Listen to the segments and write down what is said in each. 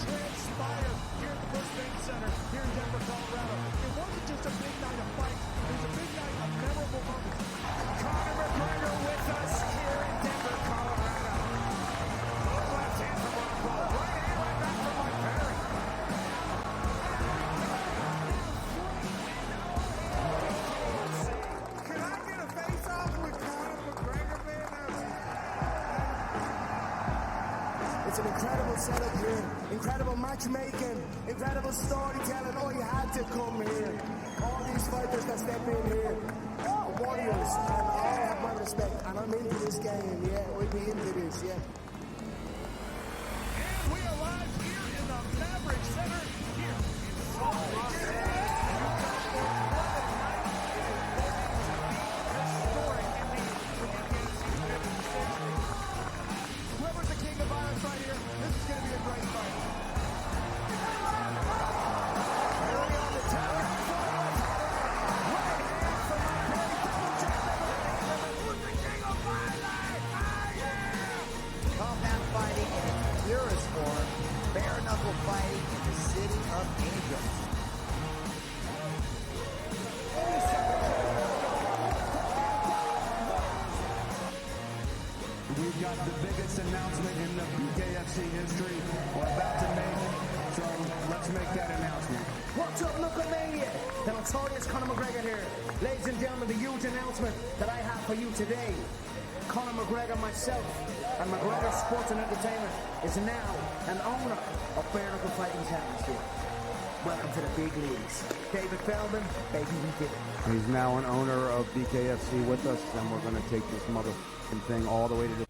transpired here at the First Bank Center here in Denver, Colorado. It wasn't just a big night of fights. It was a big night of memorable moments. Conor McGregor with us here in Denver, Colorado. Left hand from Rockhold. Right hand right back from Mike Perry. Can I get a face-off with Conor McGregor, man? It's an incredible setup here, incredible matchmaking, incredible storytelling. Oh, you had to come here. All these fighters that step in here, warriors, and all have my respect. And I'm into this game, yeah. We'll be into this, yeah. And we arrive here in the Maverick Center here in Salt Lake City. Whoever's the king of violence right here, this is going to be a great fight. Early on the tower. Right hand from Mike Perry. Double jab. Who's the king of violence? I am. Combat fighting in its purest form, bare knuckle fighting in the city of angels. We've got the biggest announcement in the BKFC history we're about to make, so let's make that announcement. What's up, look at me? The notorious Conor McGregor here. Ladies and gentlemen, the huge announcement that I have for you today. Conor McGregor, myself, and McGregor Sports and Entertainment is now an owner of Bare Knuckle Fighting Championship. Welcome to the big leagues. David Feldman, baby, we did it. He's now an owner of BKFC with us, and we're going to take this motherfucking thing all the way to the...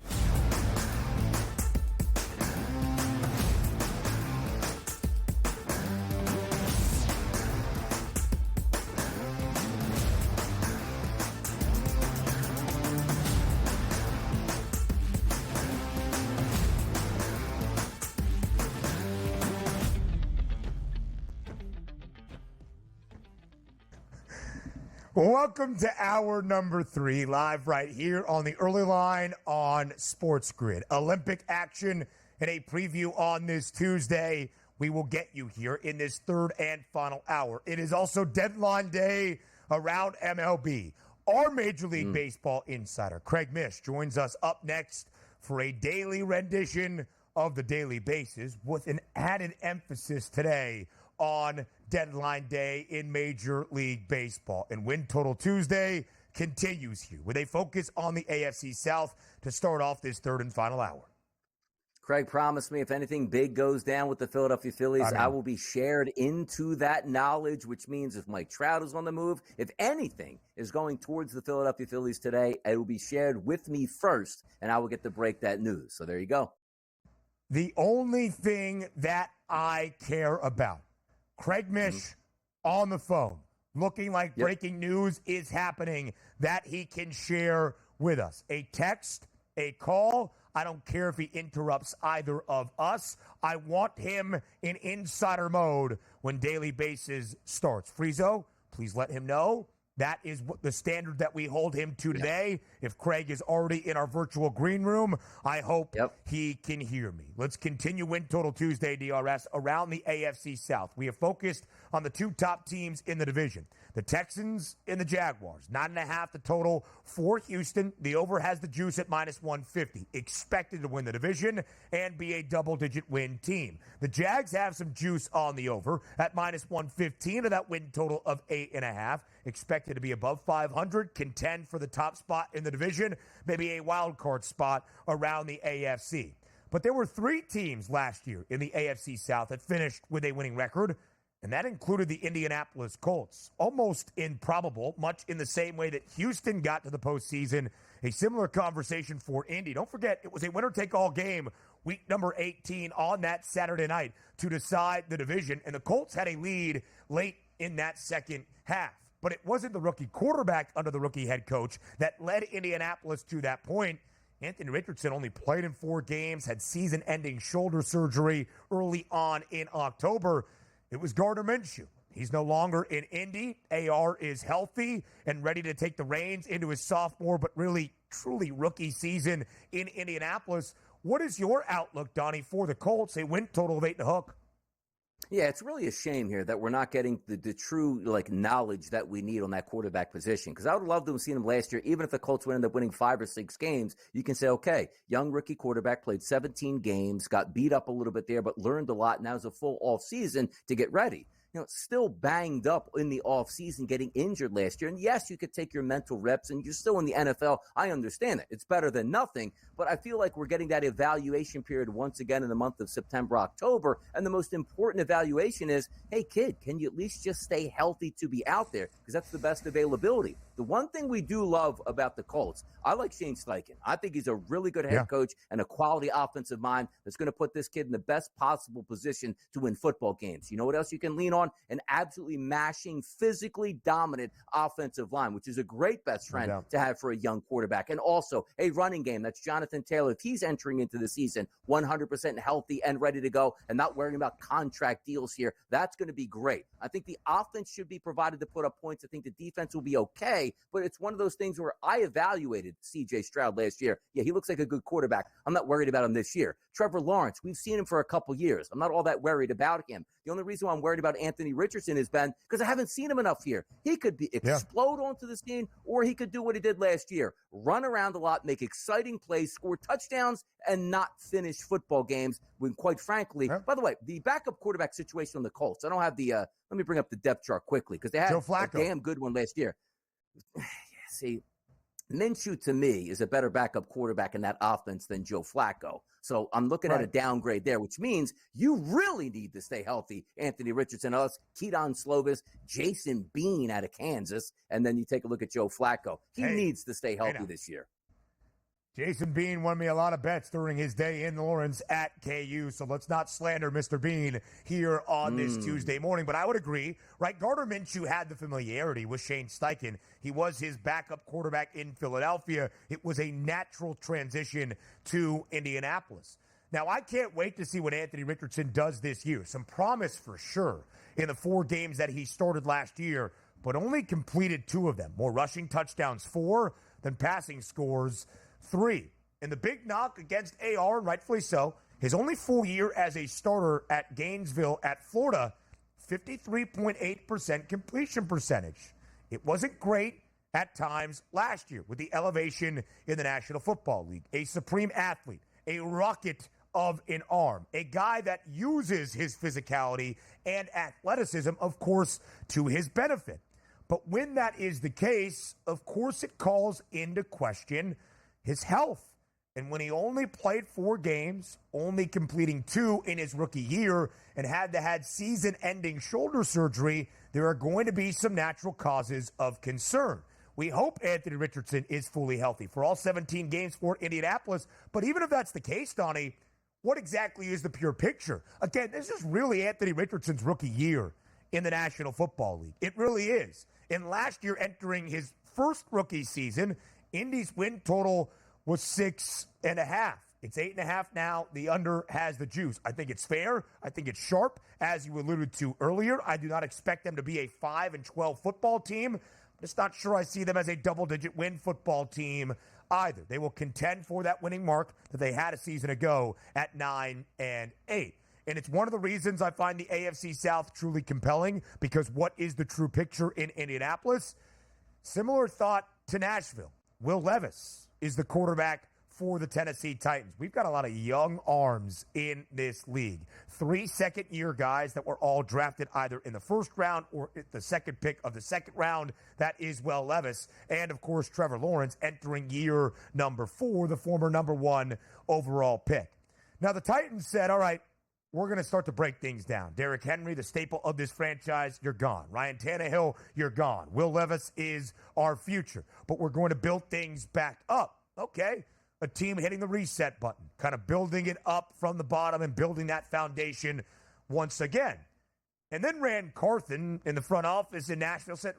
Welcome to hour number 3, live right here on the early line on SportsGrid. Olympic action and a preview on this Tuesday. We will get you here in this third and final hour. It is also deadline day around MLB. Our Major League Baseball insider, Craig Mish, joins us up next for a daily rendition of the daily bases with an added emphasis today on deadline day in Major League Baseball. And Win Total Tuesday continues here with a focus on the AFC South to start off this third and final hour. Craig promised me if anything big goes down with the Philadelphia Phillies, I will be shared into that knowledge, which means if Mike Trout is on the move, if anything is going towards the Philadelphia Phillies today, it will be shared with me first, and I will get to break that news. So there you go. The only thing that I care about, Craig Mish on the phone, looking like breaking news is happening that he can share with us. A text, a call, I don't care if he interrupts either of us. I want him in insider mode when Daily Bases starts. Friezo, please let him know. That is what the standard that we hold him to today. If Craig is already in our virtual green room, I hope he can hear me. Let's continue Win Total Tuesday, DRS, around the AFC South. We have focused on the two top teams in the division, the Texans and the Jaguars. 9.5 the total for Houston. The over has the juice at -150. Expected to win the division and be a double-digit win team. The Jags have some juice on the over at -115 of that win total of 8.5. Expected to be above 500, contend for the top spot in the division, maybe a wild card spot around the AFC. But there were 3 teams last year in the AFC South that finished with a winning record, and that included the Indianapolis Colts. Almost improbable, much in the same way that Houston got to the postseason. A similar conversation for Indy. Don't forget, it was a winner-take-all game, week number 18 on that Saturday night to decide the division, and the Colts had a lead late in that second half. But it wasn't the rookie quarterback under the rookie head coach that led Indianapolis to that point. Anthony Richardson only played in 4 games, had season-ending shoulder surgery early on in October. It was Gardner Minshew. He's no longer in Indy. AR is healthy and ready to take the reins into his sophomore, but really, truly rookie season in Indianapolis. What is your outlook, Donnie, for the Colts? A win total of 8 and a hook. Yeah, it's really a shame here that we're not getting the true knowledge that we need on that quarterback position. Because I would love to have seen him last year. Even if the Colts would end up winning 5 or 6 games, you can say, okay, young rookie quarterback played 17 games, got beat up a little bit there, but learned a lot. Now it's a full off season to get ready. Still banged up in the offseason, getting injured last year. And yes, you could take your mental reps, and you're still in the NFL. I understand it. It's better than nothing. But I feel like we're getting that evaluation period once again in the month of September, October. And the most important evaluation is, hey, kid, can you at least just stay healthy to be out there? Because that's the best availability. The one thing we do love about the Colts, I like Shane Steichen. I think he's a really good head coach and a quality offensive mind that's going to put this kid in the best possible position to win football games. You know what else you can lean on? An absolutely mashing, physically dominant offensive line, which is a great best friend to have for a young quarterback. And also a running game. That's Jonathan Taylor. If he's entering into the season 100% healthy and ready to go and not worrying about contract deals here, that's going to be great. I think the offense should be provided to put up points. I think the defense will be okay, but it's one of those things where I evaluated C.J. Stroud last year. Yeah, he looks like a good quarterback. I'm not worried about him this year. Trevor Lawrence, we've seen him for a couple years. I'm not all that worried about him. The only reason why I'm worried about Anthony Richardson is, Ben, because I haven't seen him enough here. He could explode onto the scene, or he could do what he did last year, run around a lot, make exciting plays, score touchdowns, and not finish football games when, quite frankly, by the way, the backup quarterback situation on the Colts, I don't have the let me bring up the depth chart quickly, because they had a damn good one last year. See, Minshew, to me, is a better backup quarterback in that offense than Joe Flacco. So I'm looking at a downgrade there, which means you really need to stay healthy. Anthony Richardson, us, Keaton Slovis, Jason Bean out of Kansas, and then you take a look at Joe Flacco. He needs to stay healthy this year. Jason Bean won me a lot of bets during his day in Lawrence at KU, so let's not slander Mr. Bean here on this Tuesday morning. But I would agree, right? Gardner Minshew had the familiarity with Shane Steichen. He was his backup quarterback in Philadelphia. It was a natural transition to Indianapolis. Now, I can't wait to see what Anthony Richardson does this year. Some promise for sure in the 4 games that he started last year, but only completed 2 of them. More rushing touchdowns, 4, than passing scores, 3. And the big knock against AR, and rightfully so, his only full year as a starter at Gainesville at Florida, 53.8% completion percentage. It wasn't great at times last year with the elevation in the National Football League. A supreme athlete, a rocket of an arm, a guy that uses his physicality and athleticism, of course, to his benefit. But when that is the case, of course, it calls into question his health. And when he only played 4 games, only completing 2 in his rookie year, and had to have season-ending shoulder surgery, there are going to be some natural causes of concern. We hope Anthony Richardson is fully healthy for all 17 games for Indianapolis. But even if that's the case, Donnie, what exactly is the pure picture? Again, this is really Anthony Richardson's rookie year in the National Football League. It really is. And last year, entering his first rookie season, Indy's win total was 6.5. It's 8.5 now. The under has the juice. I think it's fair. I think it's sharp, as you alluded to earlier. I do not expect them to be a 5-12 football team. I'm just not sure I see them as a double-digit win football team either. They will contend for that winning mark that they had a season ago at 9-8. And it's one of the reasons I find the AFC South truly compelling, because what is the true picture in Indianapolis? Similar thought to Nashville. Will Levis is the quarterback for the Tennessee Titans. We've got a lot of young arms in this league. 3 second-year guys that were all drafted either in the first round or the second pick of the second round. That is Will Levis. And, of course, Trevor Lawrence entering year number 4, the former number 1 overall pick. Now, the Titans said, all right, we're going to start to break things down. Derrick Henry, the staple of this franchise, you're gone. Ryan Tannehill, you're gone. Will Levis is our future. But we're going to build things back up. Okay. A team hitting the reset button, kind of building it up from the bottom and building that foundation once again. And then Rand Carthen in the front office in Nashville said,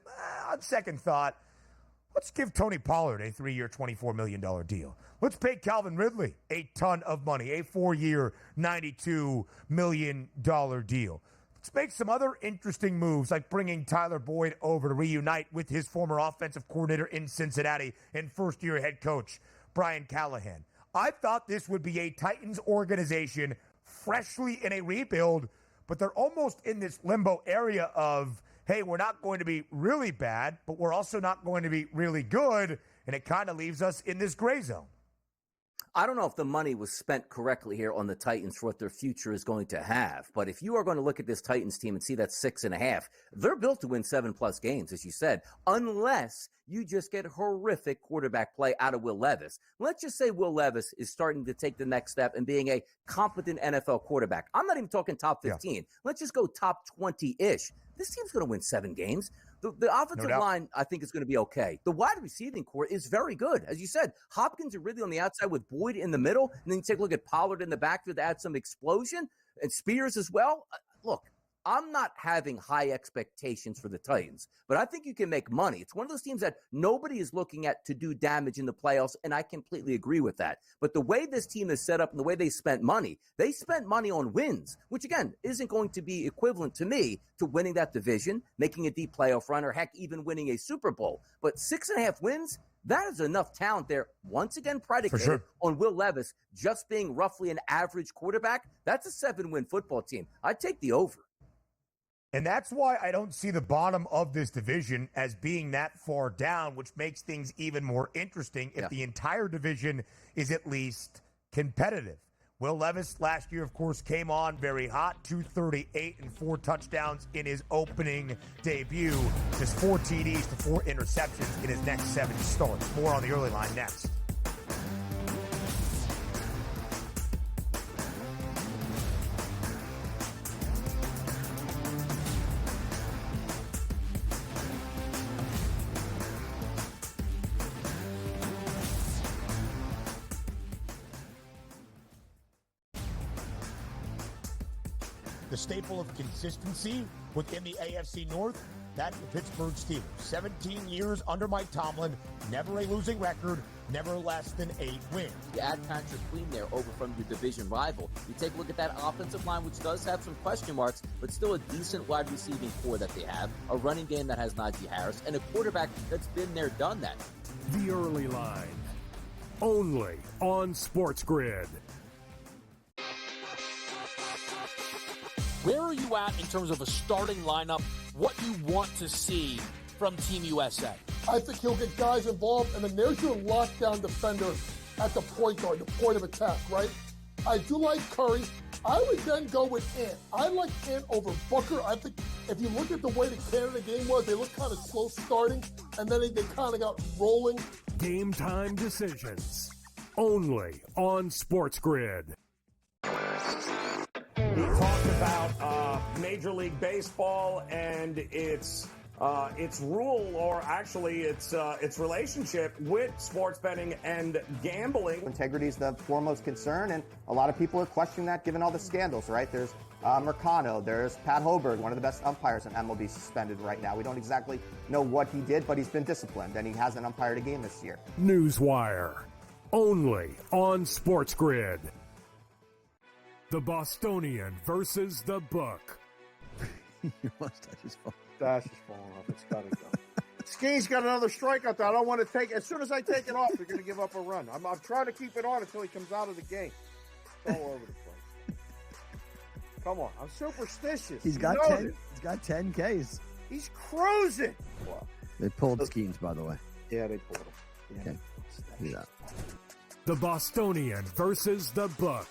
on second thought, let's give Tony Pollard a 3-year, $24 million deal. Let's pay Calvin Ridley a ton of money, a 4-year, $92 million deal. Let's make some other interesting moves, like bringing Tyler Boyd over to reunite with his former offensive coordinator in Cincinnati and first-year head coach Brian Callahan. I thought this would be a Titans organization freshly in a rebuild, but they're almost in this limbo area of, hey, we're not going to be really bad, but we're also not going to be really good, and it kind of leaves us in this gray zone. I don't know if the money was spent correctly here on the Titans for what their future is going to have. But if you are going to look at this Titans team and see that 6.5, they're built to win 7+ games, as you said, unless you just get horrific quarterback play out of Will Levis. Let's just say Will Levis is starting to take the next step and being a competent NFL quarterback. I'm not even talking top 15. Yeah. Let's just go top 20-ish. This team's going to win 7 games. The offensive line, I think, is going to be okay. The wide receiving core is very good. As you said, Hopkins are really on the outside with Boyd in the middle. And then you take a look at Pollard in the backfield to add some explosion. And Spears as well. Look, I'm not having high expectations for the Titans, but I think you can make money. It's one of those teams that nobody is looking at to do damage in the playoffs, and I completely agree with that. But the way this team is set up and the way they spent money on wins, which, again, isn't going to be equivalent to me to winning that division, making a deep playoff run, or, heck, even winning a Super Bowl. But 6.5 wins, that is enough talent there, once again predicated on Will Levis just being roughly an average quarterback. That's a 7-win football team. I'd take the over. And that's why I don't see the bottom of this division as being that far down, which makes things even more interesting if the entire division is at least competitive. Will Levis last year, of course, came on very hot, 238 and 4 touchdowns in his opening debut. Just 4 TDs to 4 interceptions in his next 7 starts. More on the early line next. The staple of consistency within the AFC North, that's the Pittsburgh Steelers. 17 years under Mike Tomlin, never a losing record, never less than 8 wins. You add Patrick Queen there over from your division rival. You take a look at that offensive line, which does have some question marks, but still a decent wide receiving core that they have, a running game that has Najee Harris, and a quarterback that's been there, done that. The early line, only on SportsGrid. Where are you at in terms of a starting lineup, what you want to see from Team USA? I think he'll get guys involved, and then there's your lockdown defender at the point guard, the point of attack, right? I do like Curry. I would then go with Ant. I like Ant over Booker. I think if you look at the way the Canada game was, they looked kind of slow starting, and then they kind of got rolling. Game time decisions, only on SportsGrid. He talked about Major League Baseball and its rule, or actually its relationship with sports betting and gambling. Integrity is the foremost concern, and a lot of people are questioning that given all the scandals, right? There's Mercano, there's Pat Hoberg, one of the best umpires in MLB, suspended right now. We don't exactly know what he did, but he's been disciplined, and he hasn't umpired a game this year. Newswire, only on SportsGrid. The Bostonian versus the Book. Your mustache is falling. Dash is falling off. It's got to go. Ski's got another strikeout that I don't want to take. As soon as I take it off, they're going to give up a run. I'm trying to keep it on until he comes out of the game. It's all over the place. Come on. I'm superstitious. He's got 10 Ks. He's cruising. Wow. They pulled Skeens, by the way. Yeah, they pulled him. Yeah. Okay. Yeah. The Bostonian versus the Book.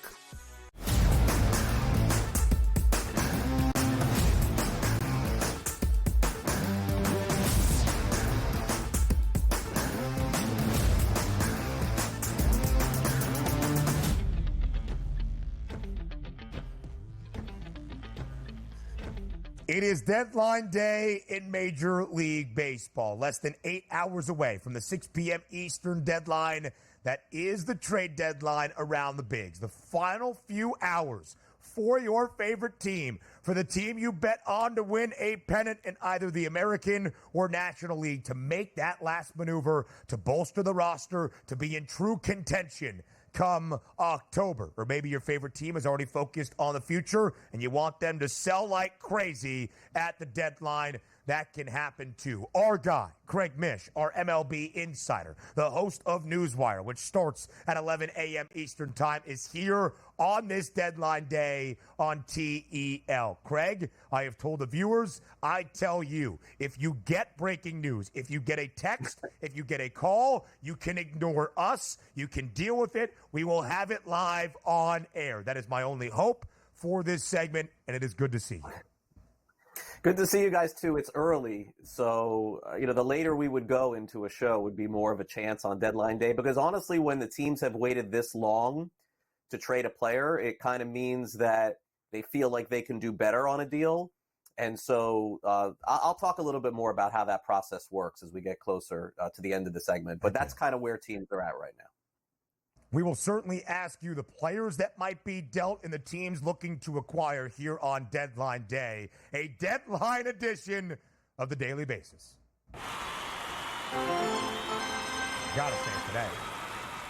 It is deadline day in Major League Baseball. Less than 8 hours away from the 6 p.m. Eastern deadline. That is the trade deadline around the bigs. The final few hours for your favorite team, for the team you bet on to win a pennant in either the American or National League, to make that last maneuver, to bolster the roster, to be in true contention come October. Or maybe your favorite team is already focused on the future and you want them to sell like crazy at the deadline. that can happen too. Our guy, Craig Mish, our MLB insider, the host of Newswire, which starts at 11 a.m. Eastern Time, is here on this deadline day on TEL. Craig, I have told the viewers, I tell you, if you get breaking news, if you get a text, if you get a call, you can ignore us. You can deal with it. We will have it live on air. That is my only hope for this segment, and it is good to see you. Good to see you guys, too. It's early, so, the later we would go into a show would be more of a chance on deadline day, because honestly, when the teams have waited this long to trade a player, it kind of means that they feel like they can do better on a deal. And so I'll talk a little bit more about how that process works as we get closer to the end of the segment, but that's kind of where teams are at right now. We will certainly ask you the players that might be dealt and the teams looking to acquire here on Deadline Day, a deadline edition of the Daily Basis. Gotta say it today.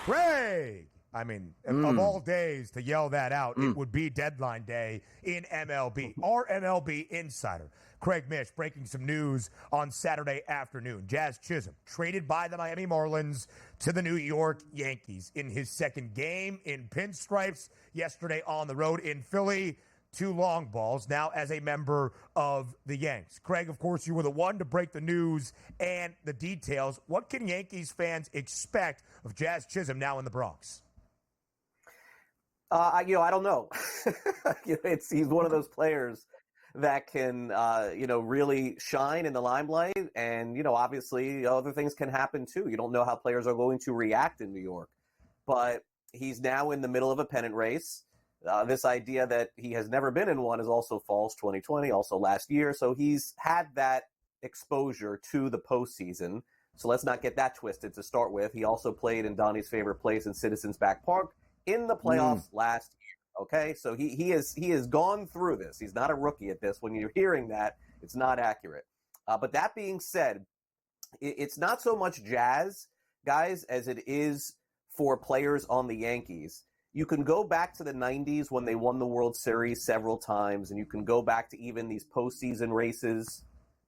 Craig! I mean, of all days to yell that out, it would be Deadline Day in MLB. Our MLB insider, Craig Mish, breaking some news on Saturday afternoon. Jazz Chisholm traded by the Miami Marlins to the New York Yankees in his second game in pinstripes yesterday on the road in Philly. 2 long balls now as a member of the Yanks. Craig, of course, you were the one to break the news and the details. What can Yankees fans expect of Jazz Chisholm now in the Bronx? I don't know. He's one of those players that can, really shine in the limelight. And, obviously other things can happen too. You don't know how players are going to react in New York. But he's now in the middle of a pennant race. This idea that he has never been in one is also false. 2020, also last year. So he's had that exposure to the postseason. So let's not get that twisted to start with. He also played in Donnie's favorite place in Citizens Bank Park in the playoffs last year. Okay, so he has gone through this. He's not a rookie at this. When you're hearing that, it's not accurate. But that being said, it's not so much Jazz, guys, as it is for players on the Yankees. You can go back to the 90s when they won the World Series several times, and you can go back to even these postseason races.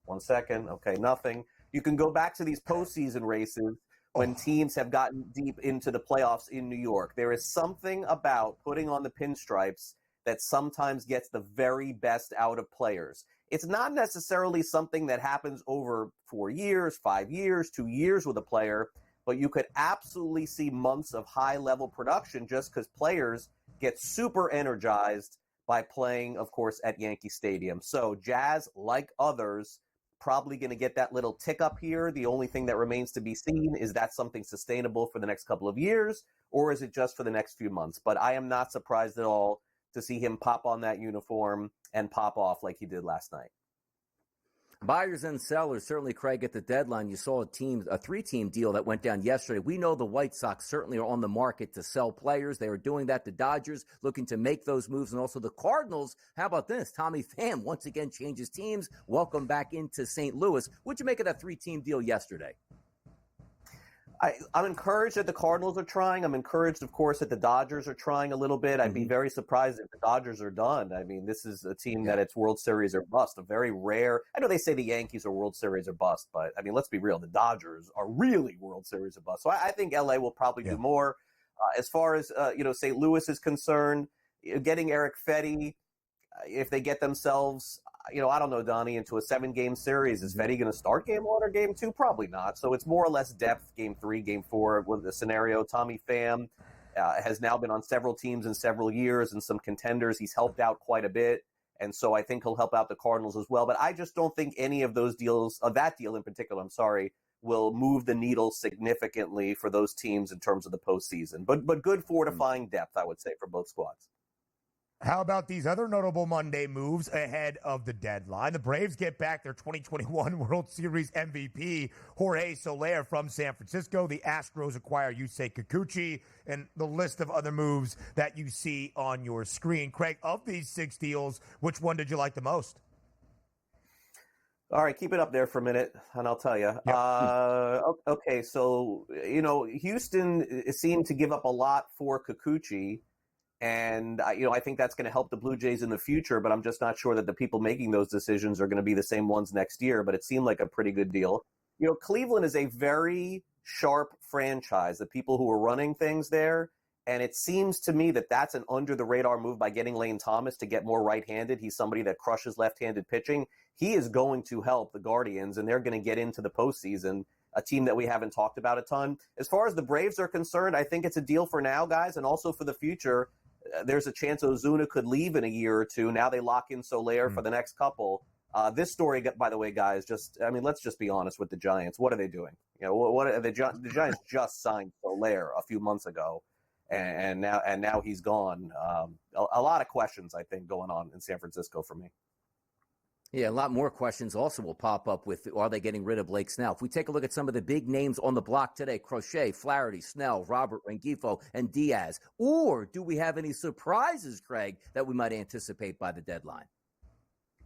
1 second. Okay, nothing. You can go back to these postseason races when teams have gotten deep into the playoffs in New York. There is something about putting on the pinstripes that sometimes gets the very best out of players. It's not necessarily something that happens over 4 years, 5 years, 2 years with a player, but you could absolutely see months of high-level production just because players get super energized by playing, of course, at Yankee Stadium. So Jazz, like others, probably going to get that little tick up here. The only thing that remains to be seen is that something sustainable for the next couple of years, or is it just for the next few months? But I am not surprised at all to see him pop on that uniform and pop off like he did last night. Buyers and sellers, certainly, Craig, at the deadline, you saw a 3-team deal that went down yesterday. We know the White Sox certainly are on the market to sell players. They are doing that. The Dodgers looking to make those moves, and also the Cardinals. How about this? Tommy Pham once again changes teams. Welcome back into St. Louis. What'd you make of that 3-team deal yesterday? I'm encouraged that the Cardinals are trying. I'm encouraged, of course, that the Dodgers are trying a little bit. I'd be very surprised if the Dodgers are done. I mean, this is a team that it's World Series or bust. A very rare – I know they say the Yankees are World Series or bust, but, I mean, let's be real. The Dodgers are really World Series or bust. So I think L.A. will probably do more. As far as, St. Louis is concerned, getting Eric Fetty, if they get themselves – I don't know, Donnie, into a 7-game series. Is Fetty going to start game 1 or game 2? Probably not. So it's more or less depth, game 3, game 4 with the scenario. Tommy Pham has now been on several teams in several years and some contenders. He's helped out quite a bit. And so I think he'll help out the Cardinals as well. But I just don't think any of those deals, that deal in particular, will move the needle significantly for those teams in terms of the postseason. But good fortifying depth, I would say, for both squads. How about these other notable Monday moves ahead of the deadline? The Braves get back their 2021 World Series MVP, Jorge Soler from San Francisco. The Astros acquire Yusei Kikuchi, and the list of other moves that you see on your screen. Craig, of these 6 deals, which one did you like the most? All right, keep it up there for a minute, and I'll tell you. Yep. Okay, so, Houston seemed to give up a lot for Kikuchi. And I think that's going to help the Blue Jays in the future, but I'm just not sure that the people making those decisions are going to be the same ones next year, but it seemed like a pretty good deal. Cleveland is a very sharp franchise, the people who are running things there, and it seems to me that that's an under-the-radar move by getting Lane Thomas to get more right-handed. He's somebody that crushes left-handed pitching. He is going to help the Guardians, and they're going to get into the postseason, a team that we haven't talked about a ton. As far as the Braves are concerned, I think it's a deal for now, guys, and also for the future. There's a chance Ozuna could leave in a year or two. Now they lock in Soler for the next couple. This story, by the way, guys, let's just be honest with the Giants. What are they doing? The Giants just signed Soler a few months ago, and now he's gone. A lot of questions, I think, going on in San Francisco for me. Yeah, a lot more questions also will pop up with, are they getting rid of Blake Snell? If we take a look at some of the big names on the block today, Crochet, Flaherty, Snell, Robert, Rengifo, and Diaz, or do we have any surprises, Craig, that we might anticipate by the deadline?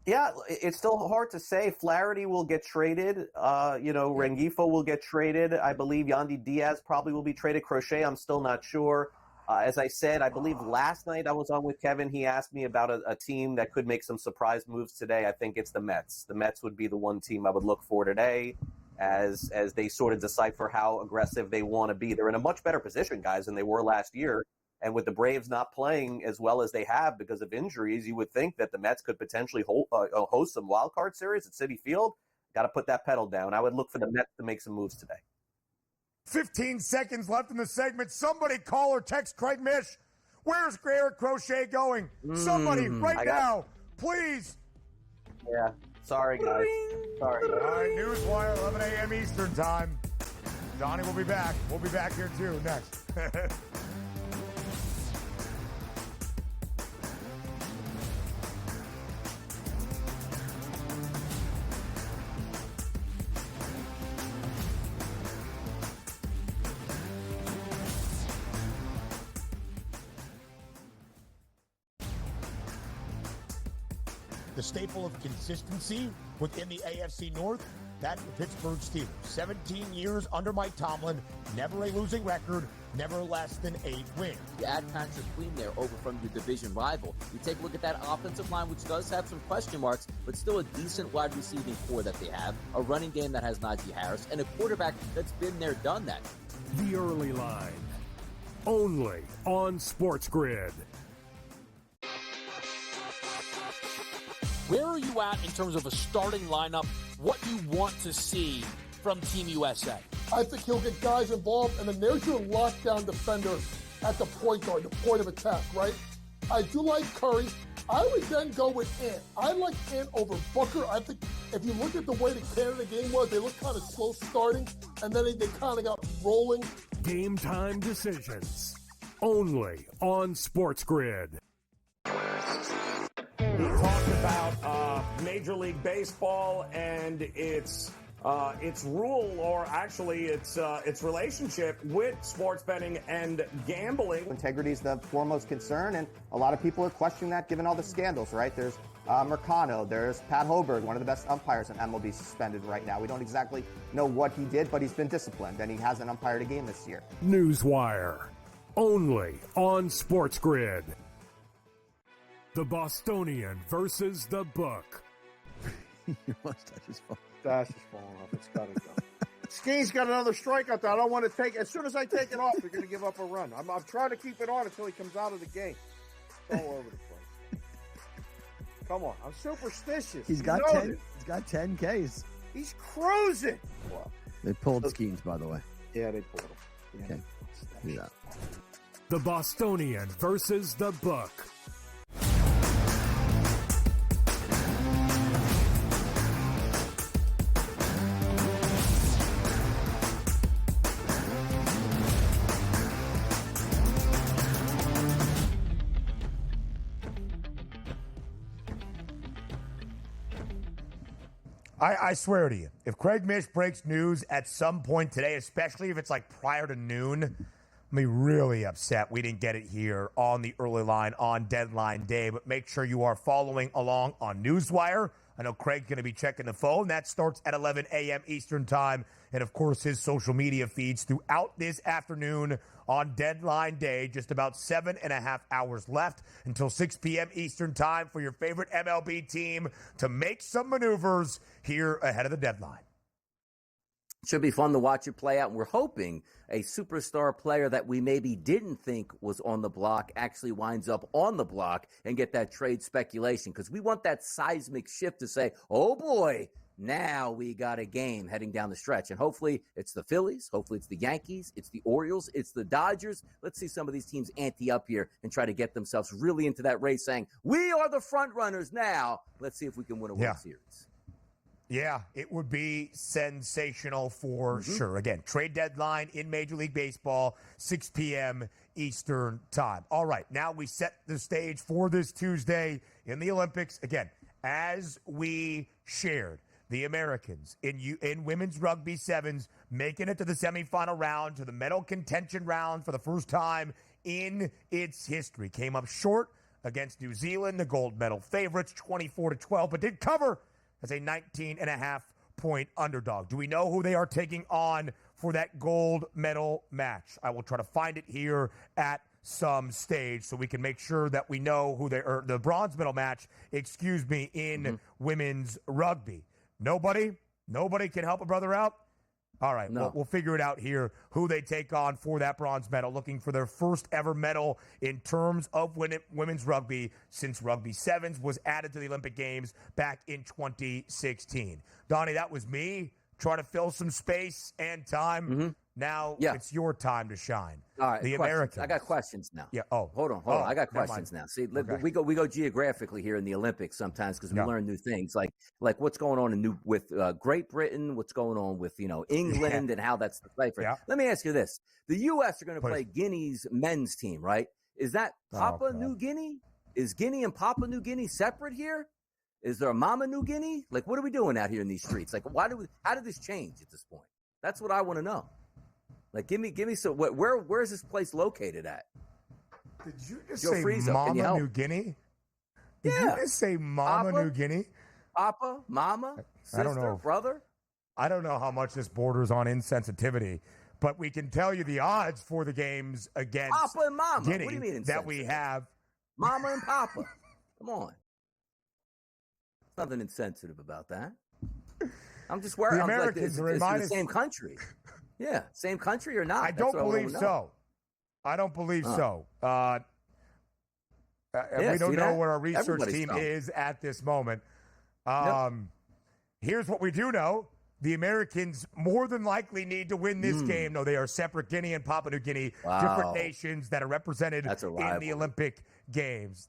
Yeah, it's still hard to say. Flaherty will get traded. Rengifo will get traded. I believe Yandy Diaz probably will be traded. Crochet, I'm still not sure. As I said, I believe last night I was on with Kevin. He asked me about a team that could make some surprise moves today. I think it's the Mets. The Mets would be the one team I would look for today as they sort of decipher how aggressive they want to be. They're in a much better position, guys, than they were last year. And with the Braves not playing as well as they have because of injuries, you would think that the Mets could potentially host some wild card series at Citi Field. Got to put that pedal down. I would look for the Mets to make some moves today. 15 seconds left in the segment. Somebody call or text Craig Mish. Where's Eric Crochet going? Somebody right now, please. Yeah. Sorry, guys. Sorry. All right, Newswire, 11 a.m. Eastern time. Donnie will be back. We'll be back here, too, next. The staple of consistency within the AFC North, that's the Pittsburgh Steelers. 17 years under Mike Tomlin, never a losing record, never less than 8 wins. You add Patrick Queen there over from your division rival. You take a look at that offensive line, which does have some question marks, but still a decent wide receiving core that they have, a running game that has Najee Harris, and a quarterback that's been there, done that. The early line, only on SportsGrid. Where are you at in terms of a starting lineup? What you want to see from Team USA? I think he'll get guys involved, and then there's your lockdown defender at the point guard, the point of attack, right? I do like Curry. I would then go with Ant. I like Ant over Booker. I think if you look at the way the Canada game was, they looked kind of slow starting, and then they kind of got rolling. Game time decisions, only on SportsGrid. We talked about Major League Baseball and its rule, or actually its relationship with sports betting and gambling. Integrity is the foremost concern, and a lot of people are questioning that given all the scandals, right? There's Mercano, there's Pat Hoberg, one of the best umpires in MLB, suspended right now. We don't exactly know what he did, but he's been disciplined, and he hasn't umpired a game this year. Newswire, only on SportsGrid. The Bostonian versus the Book. Your mustache is falling off. It's got to go. Skeen's got another strikeout there. I don't want to take it. As soon as I take it off, you're going to give up a run. I'm trying to keep it on until he comes out of the game. It's all over the place. Come on. I'm superstitious. He's got 10. He's got 10 Ks. He's cruising. Well, they pulled Skeens, by the way. Yeah, they pulled him. Yeah. Okay. Yeah. The Bostonian versus the Book. I swear to you, if Craig Mish breaks news at some point today, especially if it's like prior to noon, I'm really upset we didn't get it here on the early line on deadline day, but make sure you are following along on Newswire. I know Craig's going to be checking the phone. That starts at 11 a.m. Eastern time. And, of course, his social media feeds throughout this afternoon on deadline day. Just about 7.5 hours left until 6 p.m. Eastern time for your favorite MLB team to make some maneuvers here ahead of the deadline. Should be fun to watch it play out. And we're hoping a superstar player that we maybe didn't think was on the block actually winds up on the block and get that trade speculation, because we want that seismic shift to say, oh boy, now we got a game heading down the stretch. And hopefully it's the Phillies, hopefully it's the Yankees, it's the Orioles, it's the Dodgers. Let's see some of these teams ante up here and try to get themselves really into that race, saying we are the front runners now. Let's see if we can win a World Series. Yeah, it would be sensational for sure. Again, trade deadline in Major League Baseball, 6 p.m. Eastern time. All right, now we set the stage for this Tuesday in the Olympics. Again, as we shared, the Americans in women's rugby sevens making it to the semifinal round, to the medal contention round for the first time in its history. Came up short against New Zealand, the gold medal favorites, 24-12, but did cover as a 19.5-point underdog. Do we know who they are taking on for that gold medal match? I will try to find it here at some stage so we can make sure that we know who they are. The bronze medal match, in women's rugby. Nobody can help a brother out? All right, no. We'll figure it out here, who they take on for that bronze medal, looking for their first ever medal in terms of women's rugby since Rugby Sevens was added to the Olympic Games back in 2016. Donnie, that was me trying to fill some space and time. Now it's your time to shine. All right, the questions. Americans. I got questions now. Yeah. Hold on. I got questions now. See, we go geographically here in the Olympics sometimes because we learn new things, like what's going on with Great Britain, what's going on with England, and how that's deciphered. Yeah. Let me ask you this: the U.S. are going to play Guinea's men's team, right? Is that Papua New Guinea? Is Guinea and Papua New Guinea separate here? Is there a Mama New Guinea? Like, what are we doing out here in these streets? Like, how did this change at this point? That's what I want to know. Like, give me some. Where is this place located at? Did you just Joe say Frieza, Mama New Guinea? Did you just say Mama New Guinea? Papa, Mama, sister, I don't know. Brother? I don't know how much this borders on insensitivity, but we can tell you the odds for the games against Papa and Mama. Guinea What do you mean that we have. Mama and Papa. Come on. There's nothing insensitive about that. I'm just worried. The Americans are it's the same country. Yeah, same country or not? I don't believe so. I don't believe so. We don't know where our research team is at this moment. Here's what we do know. The Americans more than likely need to win this game. No, they are separate, Guinea and Papua New Guinea, different nations that are represented in the Olympic Games.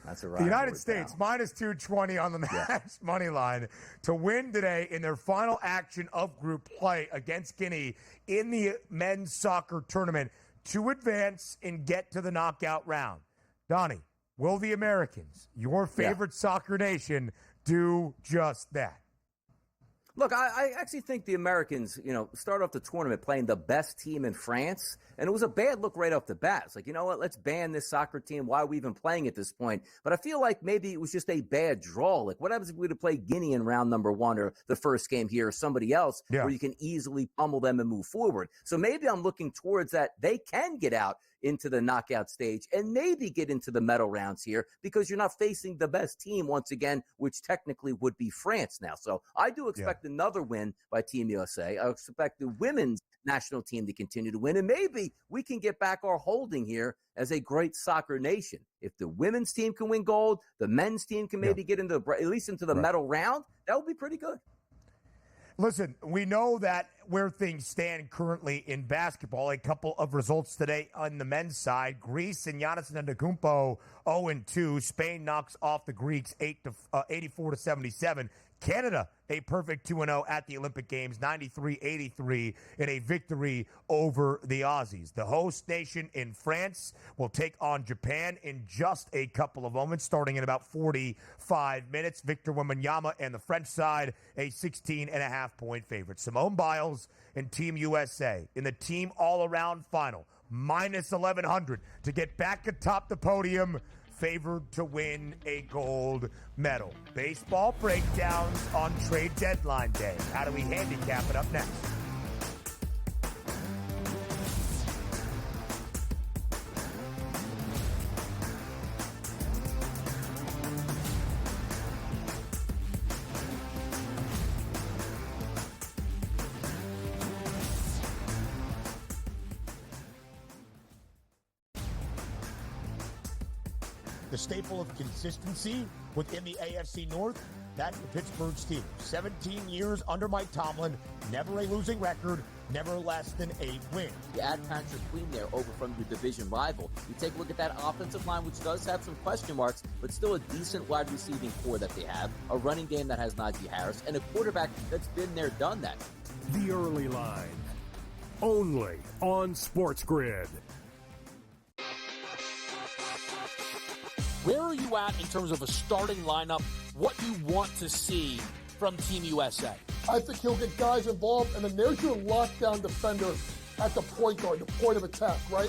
That's a the United States, minus 220 on the match money line to win today in their final action of group play against Guinea in the men's soccer tournament to advance and get to the knockout round. Donnie, will the Americans, your favorite soccer nation, do just that? Look, I actually think the Americans, start off the tournament playing the best team in France, and it was a bad look right off the bat. It's like, you know what, let's ban this soccer team. Why are we even playing at this point? But I feel like maybe it was just a bad draw. Like, what happens if we were to play Guinea in round number 1 or the first game here or somebody else where you can easily pummel them and move forward? So maybe I'm looking towards that they can get out into the knockout stage and maybe get into the medal rounds here because you're not facing the best team once again, which technically would be France now. So I do expect another win by Team USA. I expect the women's national team to continue to win, and maybe we can get back our holding here as a great soccer nation. If the women's team can win gold, the men's team can maybe get into at least into the medal round, that would be pretty good. Listen, we know that where things stand currently in basketball, a couple of results today on the men's side. Greece and Giannis Antetokounmpo 0-2. Spain knocks off the Greeks 84-77. Canada, a perfect 2-0 at the Olympic Games, 93-83 in a victory over the Aussies. The host nation in France will take on Japan in just a couple of moments, starting in about 45 minutes. Victor Wembanyama and the French side, a 16.5-point favorite. Simone Biles and Team USA in the team all-around final, minus 1,100 to get back atop the podium, favored to win a gold medal. Baseball breakdowns on trade deadline day. How do we handicap it up next? The staple of consistency within the AFC North, that's the Pittsburgh Steelers. 17 years under Mike Tomlin, never a losing record, never less than a win. You add Patrick Queen there over from your division rival. You take a look at that offensive line, which does have some question marks, but still a decent wide receiving core that they have, a running game that has Najee Harris, and a quarterback that's been there, done that. The early line, only on SportsGrid. Where are you at in terms of a starting lineup, what you want to see from Team USA? I think he'll get guys involved, and then there's your lockdown defender at the point guard, the point of attack, right?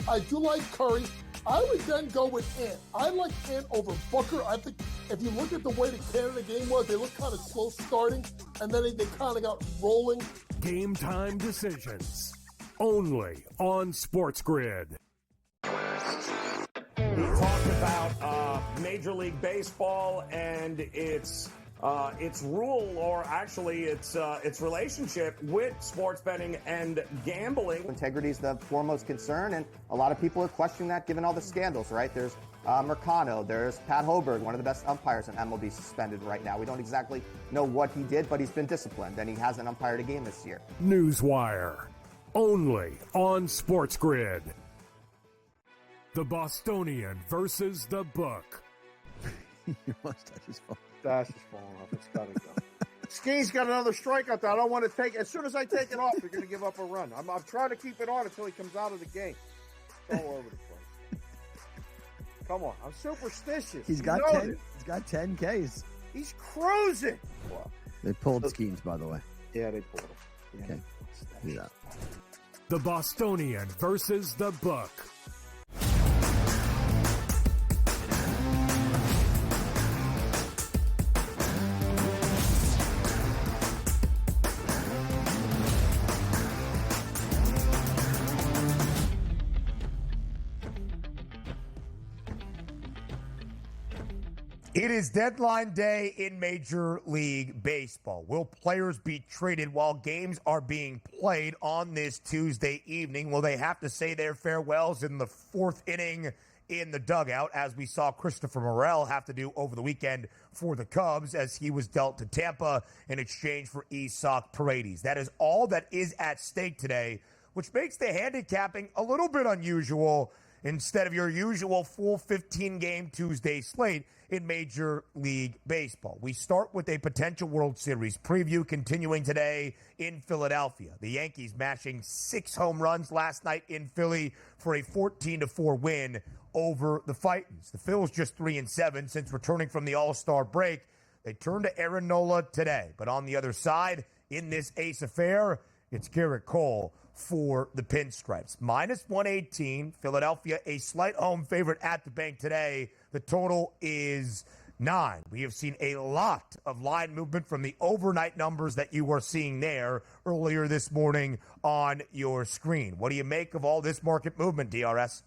I do like Curry. I would then go with Ant. I like Ant over Booker. I think if you look at the way the Canada game was, they looked kind of slow starting, and then they kind of got rolling. Game time decisions, only on SportsGrid. We talked about Major League Baseball and its rule, or actually its relationship with sports betting and gambling. Integrity is the foremost concern, and a lot of people are questioning that given all the scandals, right? There's Mercano, there's Pat Hoberg, one of the best umpires in MLB, suspended right now. We don't exactly know what he did, but he's been disciplined, and he hasn't umpired a game this year. Newswire, only on SportsGrid. The Bostonian versus the Book. Your mustache is falling. Dash is falling off. It's got to go. Skeen's got another strikeout that I don't want to take. As soon as I take it off, you're going to give up a run. I'm trying to keep it on until he comes out of the game. It's all over the place. Come on. I'm superstitious. He's got 10. He's got 10 Ks. He's cruising. Wow. They pulled Skeens, by the way. Yeah, they pulled him. Yeah. Okay. Yeah. The Bostonian versus the Book. It is deadline day in Major League Baseball. Will players be traded while games are being played on this Tuesday evening? Will they have to say their farewells in the fourth inning in the dugout, as we saw Christopher Morel have to do over the weekend for the Cubs as he was dealt to Tampa in exchange for Isak Paredes? That is all that is at stake today, which makes the handicapping a little bit unusual instead of your usual full 15-game Tuesday slate in Major League Baseball. We start with a potential World Series preview continuing today in Philadelphia. The Yankees mashing 6 home runs last night in Philly for a 14-4 win over the Titans. The Phils just 3-7 since returning from the All-Star break. They turn to Aaron Nola today. But on the other side, in this ace affair, it's Garrett Cole for the Pinstripes. Minus 118. Philadelphia, a slight home favorite at the bank today. The total is 9. We have seen a lot of line movement from the overnight numbers that you were seeing there earlier this morning on your screen. What do you make of all this market movement, DRS?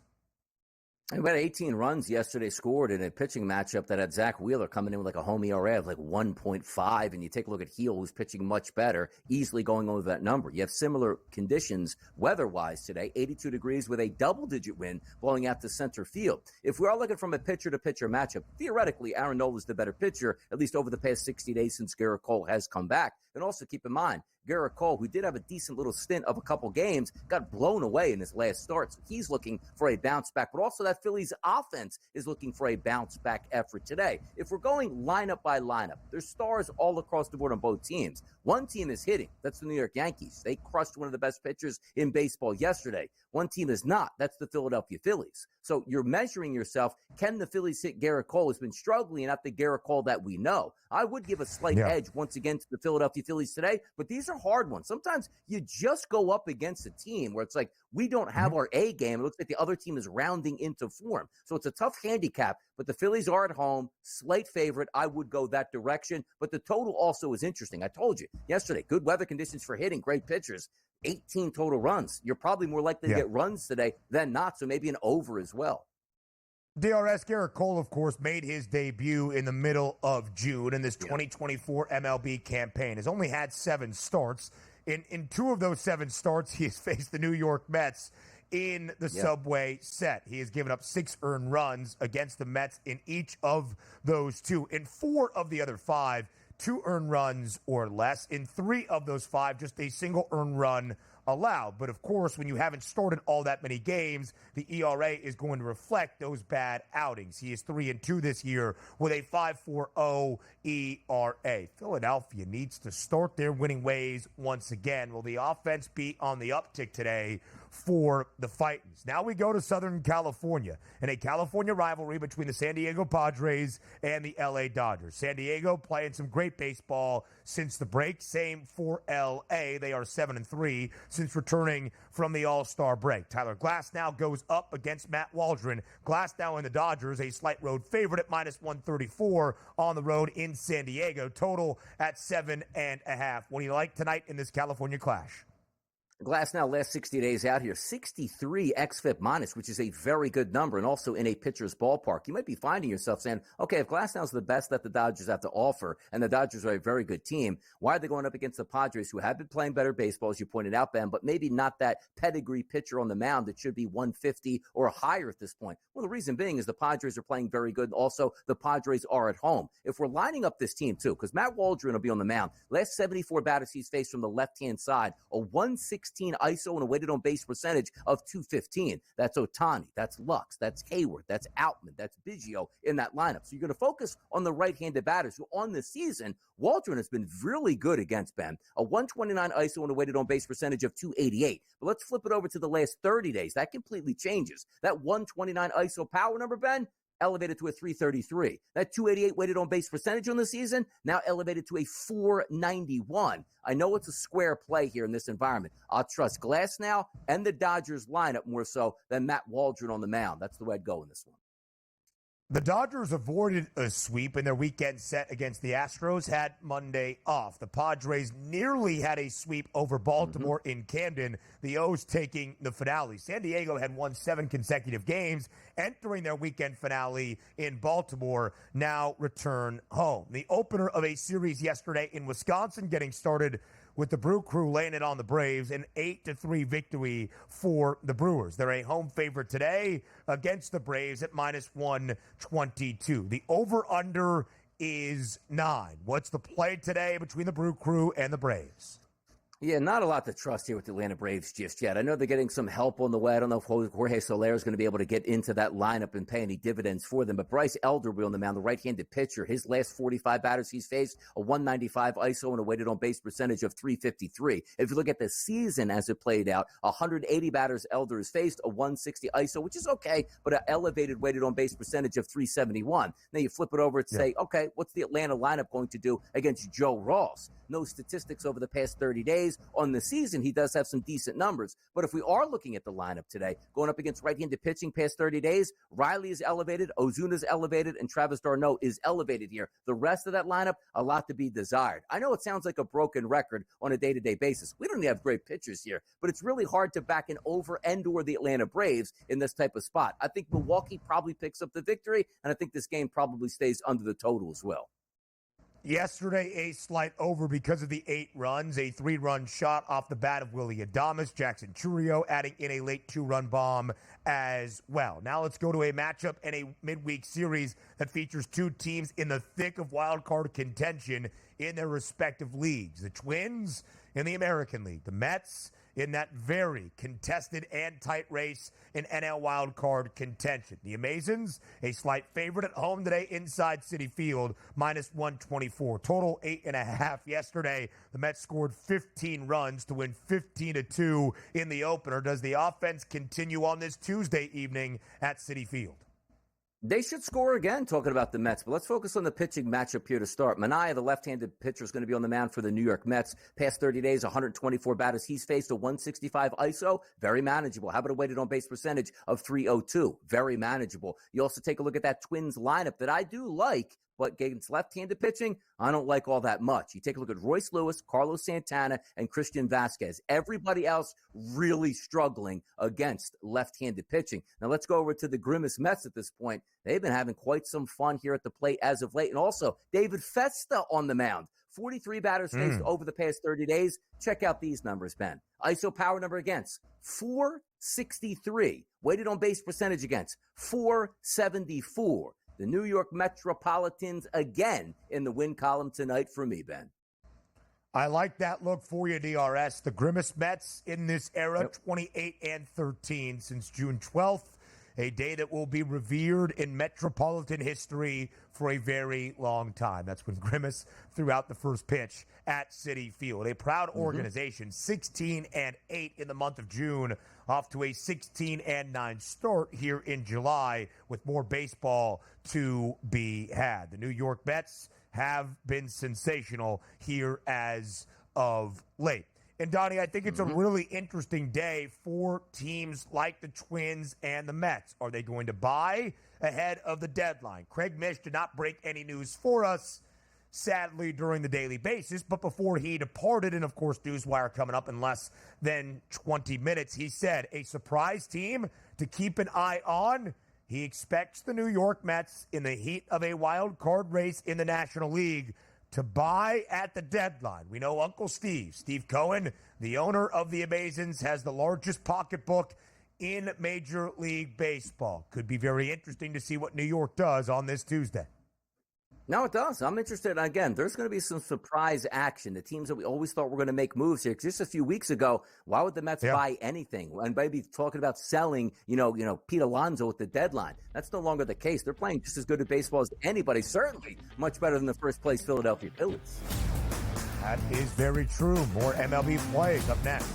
We had 18 runs yesterday scored in a pitching matchup that had Zach Wheeler coming in with like a home ERA of like 1.5. And you take a look at Heel, who's pitching much better, easily going over that number. You have similar conditions weather-wise today, 82 degrees with a double-digit wind blowing out to center field. If we are looking from a pitcher-to-pitcher matchup, theoretically, Aaron Nola is the better pitcher, at least over the past 60 days since Garrett Cole has come back. And also keep in mind, Garrett Cole, who did have a decent little stint of a couple games, got blown away in his last start. So he's looking for a bounce back. But also that Phillies offense is looking for a bounce back effort today. If we're going lineup by lineup, there's stars all across the board on both teams. One team is hitting. That's the New York Yankees. They crushed one of the best pitchers in baseball yesterday. One team is not. That's the Philadelphia Phillies. So you're measuring yourself. Can the Phillies hit Garrett Cole? Who's been struggling, not the Garrett Cole that we know. I would give a slight edge once again to the Philadelphia Phillies today, but these are hard ones. Sometimes you just go up against a team where it's like, we don't have our A game. It looks like the other team is rounding into form. So it's a tough handicap, but the Phillies are at home. Slight favorite. I would go that direction, but the total also is interesting. I told you yesterday, good weather conditions for hitting, great pitchers. 18 total runs. You're probably more likely to get runs today than not, so maybe an over as well. DRS, Garrett Cole, of course, made his debut in the middle of June in this 2024 MLB campaign. Has only had 7 starts. In 2 of those 7 starts, he has faced the New York Mets in the Subway set. He has given up 6 earned runs against the Mets in each of those 2. In 4 of the other 5, 2 earned runs or less. In 3 of those 5, just a single earned run allowed. But of course, when you haven't started all that many games, the ERA is going to reflect those bad outings. He is 3-2 this year with a 5.40 ERA. Philadelphia needs to start their winning ways once again. Will the offense be on the uptick today for the Fightins? Now we go to Southern California in a California rivalry between the San Diego Padres and the LA Dodgers. San Diego playing some great baseball since the break. Same for LA. They are 7-3 since returning from the All-Star break. Tyler Glasnow goes up against Matt Waldron. Glasnow and the Dodgers, a slight road favorite at -134 on the road in San Diego. Total at 7.5. What do you like tonight in this California clash? Glasnow last 60 days out here, 63 xFIP minus, which is a very good number, and also in a pitcher's ballpark. You might be finding yourself saying, okay, if Glasnow's the best that the Dodgers have to offer, and the Dodgers are a very good team, why are they going up against the Padres, who have been playing better baseball, as you pointed out, Ben, but maybe not that pedigree pitcher on the mound that should be 150 or higher at this point? Well, the reason being is the Padres are playing very good, and also the Padres are at home. If we're lining up this team, too, because Matt Waldron will be on the mound, last 74 batters he's faced from the left-hand side, a 116 ISO and a weighted on base percentage of 215. That's Ohtani, that's Lux, that's Hayward, that's Outman, that's Biggio in that lineup. So you're going to focus on the right-handed batters who on this season, Waldron has been really good against, Ben. A 129 ISO and a weighted on base percentage of 288. But let's flip it over to the last 30 days. That completely changes. That 129 ISO power number, Ben, elevated to a 333. That 288 weighted on base percentage on the season, now elevated to a 491. I know it's a square play here in this environment. I'll trust Glasnow and the Dodgers lineup more so than Matt Waldron on the mound. That's the way I'd go in this one. The Dodgers avoided a sweep in their weekend set against the Astros, had Monday off. The Padres nearly had a sweep over Baltimore in Camden, the O's taking the finale. San Diego had won 7 consecutive games, entering their weekend finale in Baltimore, now return home. The opener of a series yesterday in Wisconsin getting started with the Brew Crew laying it on the Braves, an 8-3 victory for the Brewers. They're a home favorite today against the Braves at -122. The over-under is 9. What's the play today between the Brew Crew and the Braves? Yeah, not a lot to trust here with the Atlanta Braves just yet. I know they're getting some help on the way. I don't know if Jorge Soler is going to be able to get into that lineup and pay any dividends for them. But Bryce Elder will be on the mound, the right-handed pitcher. His last 45 batters he's faced, a 195 ISO and a weighted on base percentage of 353. If you look at the season as it played out, 180 batters Elder has faced, a 160 ISO, which is okay, but an elevated weighted on base percentage of 371. Now you flip it over and say, okay, what's the Atlanta lineup going to do against Joe Ross? No statistics over the past 30 days. On the season, he does have some decent numbers. But if we are looking at the lineup today, going up against right-handed pitching past 30 days, Riley is elevated, Ozuna's elevated, and Travis d'Arnaud is elevated here. The rest of that lineup, a lot to be desired. I know it sounds like a broken record on a day-to-day basis. We don't even have great pitchers here, but it's really hard to back an over and or the Atlanta Braves in this type of spot. I think Milwaukee probably picks up the victory, and I think this game probably stays under the total as well. Yesterday, a slight over because of the 8 runs, a 3-run shot off the bat of Willie Adames, Jackson Chourio adding in a late 2-run bomb as well. Now let's go to a matchup and a midweek series that features 2 teams in the thick of wild card contention in their respective leagues. The Twins in the American League, the Mets in that very contested and tight race in NL wildcard contention. The Amazons, a slight favorite at home today inside Citi Field, -124. Total 8.5 yesterday. The Mets scored 15 runs to win 15-2 in the opener. Does the offense continue on this Tuesday evening at Citi Field? They should score again, talking about the Mets. But let's focus on the pitching matchup here to start. Manaea, the left-handed pitcher, is going to be on the mound for the New York Mets. Past 30 days, 124 batters. He's faced a 165 ISO. Very manageable. How about a weighted on-base percentage of 302? Very manageable. You also take a look at that Twins lineup that I do like, but against left-handed pitching, I don't like all that much. You take a look at Royce Lewis, Carlos Santana, and Christian Vasquez. Everybody else really struggling against left-handed pitching. Now let's go over to the Grimace Mets at this point. They've been having quite some fun here at the plate as of late. And also, David Festa on the mound. 43 batters faced over the past 30 days. Check out these numbers, Ben. ISO power number against, 463. Weighted on base percentage against, 474. The New York Metropolitans again in the win column tonight for me, Ben. I like that look for you, DRS. The Grimace Mets in this era, 28-13 since June 12th, a day that will be revered in Metropolitan history for a very long time. That's when Grimace threw out the first pitch at Citi Field. A proud organization, 16-8 in the month of June, off to a 16-9 start here in July with more baseball to be had. The New York Mets have been sensational here as of late. And, Donnie, I think it's a really interesting day for teams like the Twins and the Mets. Are they going to buy ahead of the deadline? Craig Mish did not break any news for us, sadly, during the daily basis. But before he departed, and, of course, Newswire coming up in less than 20 minutes, he said a surprise team to keep an eye on. He expects the New York Mets in the heat of a wild card race in the National League to buy at the deadline. We know Uncle Steve Cohen, the owner of the Amazons, has the largest pocketbook in Major League Baseball. Could be very interesting to see what New York does on this Tuesday. No, it does. I'm interested. Again, there's going to be some surprise action. The teams that we always thought were going to make moves here. Just a few weeks ago, why would the Mets buy anything? And maybe talking about selling, Pete Alonso at the deadline. That's no longer the case. They're playing just as good at baseball as anybody. Certainly much better than the first place Philadelphia Phillies. That is very true. More MLB plays up next.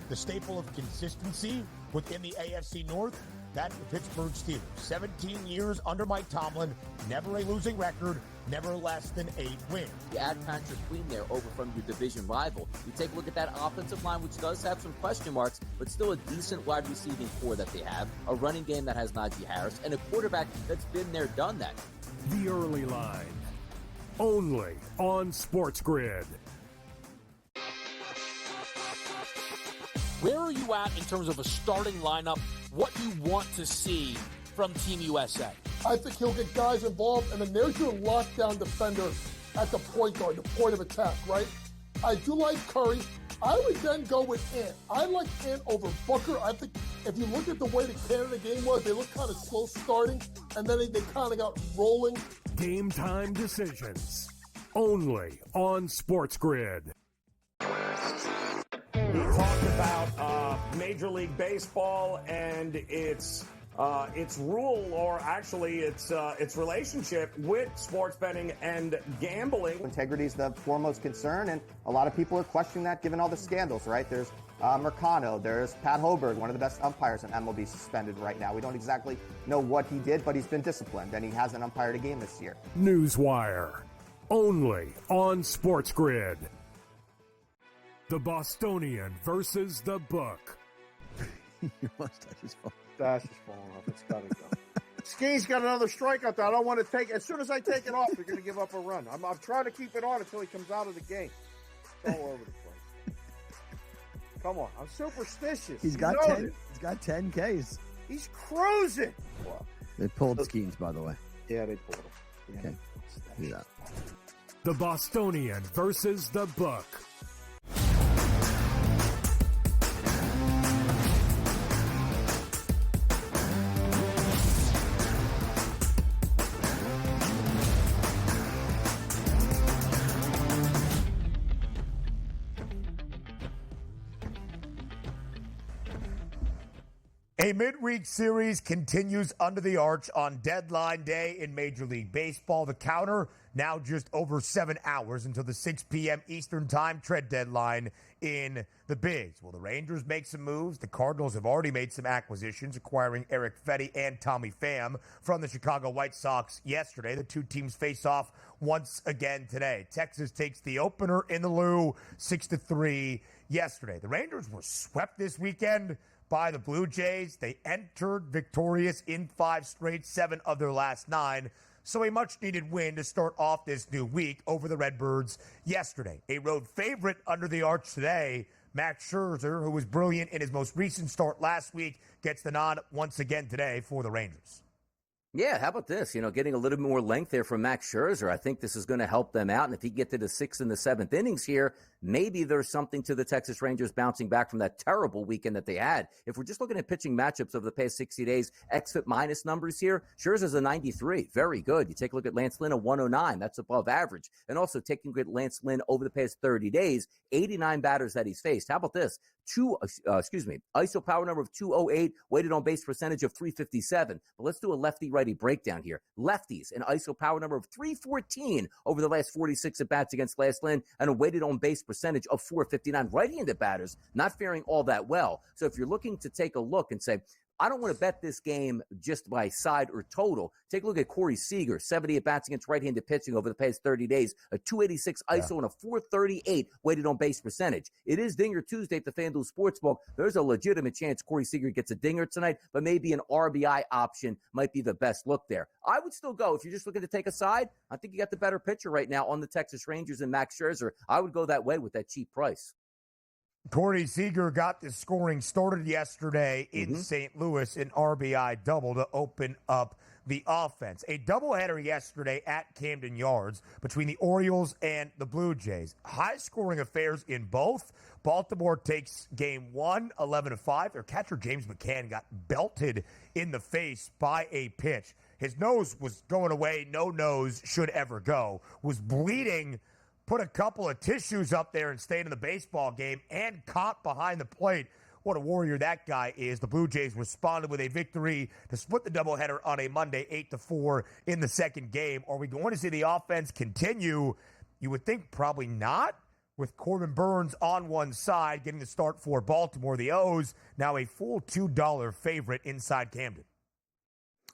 The staple of consistency within the AFC North, that's the Pittsburgh Steelers. 17 years under Mike Tomlin, never a losing record, never less than 8 wins. You add Patrick Queen there over from your division rival. You take a look at that offensive line, which does have some question marks, but still a decent wide receiving core that they have, a running game that has Najee Harris, and a quarterback that's been there, done that. The early line, only on SportsGrid. Where are you at in terms of a starting lineup, what you want to see from Team USA? I think he'll get guys involved, and then there's your lockdown defender at the point guard, the point of attack, right? I do like Curry. I would then go with Ant. I like Ant over Booker. I think if you look at the way the Canada game was, they looked kind of slow starting, and then they kind of got rolling. Game time decisions, only on SportsGrid. We talked about Major League Baseball and its rule, or actually its relationship with sports betting and gambling. Integrity is the foremost concern, and a lot of people are questioning that given all the scandals, right? There's Mercano, there's Pat Hoberg, one of the best umpires in MLB, suspended right now. We don't exactly know what he did, but he's been disciplined, and he hasn't umpired a game this year. Newswire, only on SportsGrid. The Bostonian versus the Book. Your mustache is falling. mustache is falling off. It's got to go. Skeen's got another strikeout that I don't want to take. As soon as I take it off, they're going to give up a run. I'm trying to keep it on until he comes out of the game. It's all over the place. Come on. I'm superstitious. He's got 10. He's got 10 Ks. He's cruising. Wow. They pulled Skeens, by the way. Yeah, they pulled him. Yeah. Okay. Do that. The Bostonian versus the Book. A midweek series continues under the arch on deadline day in Major League Baseball. The counter now just over 7 hours until the 6 p.m. Eastern Time trade deadline in the Bigs. Will the Rangers make some moves? The Cardinals have already made some acquisitions, acquiring Eric Fetty and Tommy Pham from the Chicago White Sox yesterday. The two teams face off once again today. Texas takes the opener in the Lou 6-3 yesterday. The Rangers were swept this weekend by the Blue Jays. They entered victorious in 5 straight, 7 of their last 9. So a much-needed win to start off this new week over the Redbirds yesterday. A road favorite under the arch today, Max Scherzer, who was brilliant in his most recent start last week, gets the nod once again today for the Rangers. Yeah, how about this? Getting a little more length there from Max Scherzer. I think this is going to help them out. And if he get to the 6th and the 7th innings here, maybe there's something to the Texas Rangers bouncing back from that terrible weekend that they had. If we're just looking at pitching matchups over the past 60 days, XFIP minus numbers here, Scherzer's a 93. Very good. You take a look at Lance Lynn, a 109. That's above average. And also taking a look at Lance Lynn over the past 30 days, 89 batters that he's faced. How about this? ISO power number of 208, weighted on base percentage of 357. But let's do a lefty-righty breakdown here. Lefties, an ISO power number of 314 over the last 46 at-bats against Lance Lynn, and a weighted on base percentage of 459. Right-handed batters not faring all that well. So if you're looking to take a look and say, I don't want to bet this game just by side or total. Take a look at Corey Seager, 70 at-bats against right-handed pitching over the past 30 days, a 286 ISO and a 438 weighted on base percentage. It is Dinger Tuesday at the FanDuel Sportsbook. There's a legitimate chance Corey Seager gets a dinger tonight, but maybe an RBI option might be the best look there. I would still go. If you're just looking to take a side, I think you got the better pitcher right now on the Texas Rangers and Max Scherzer. I would go that way with that cheap price. Corey Seager got the scoring started yesterday in St. Louis, an RBI double to open up the offense. A doubleheader yesterday at Camden Yards between the Orioles and the Blue Jays. High-scoring affairs in both. Baltimore takes game 1, 11-5. Their catcher, James McCann, got belted in the face by a pitch. His nose was going away. No nose should ever go. Was bleeding. Put a couple of tissues up there and stayed in the baseball game and caught behind the plate. What a warrior that guy is. The Blue Jays responded with a victory to split the doubleheader on a Monday, 8-4 in the second game. Are we going to see the offense continue? You would think probably not, with Corbin Burns on one side getting the start for Baltimore. The O's now a full $2 favorite inside Camden.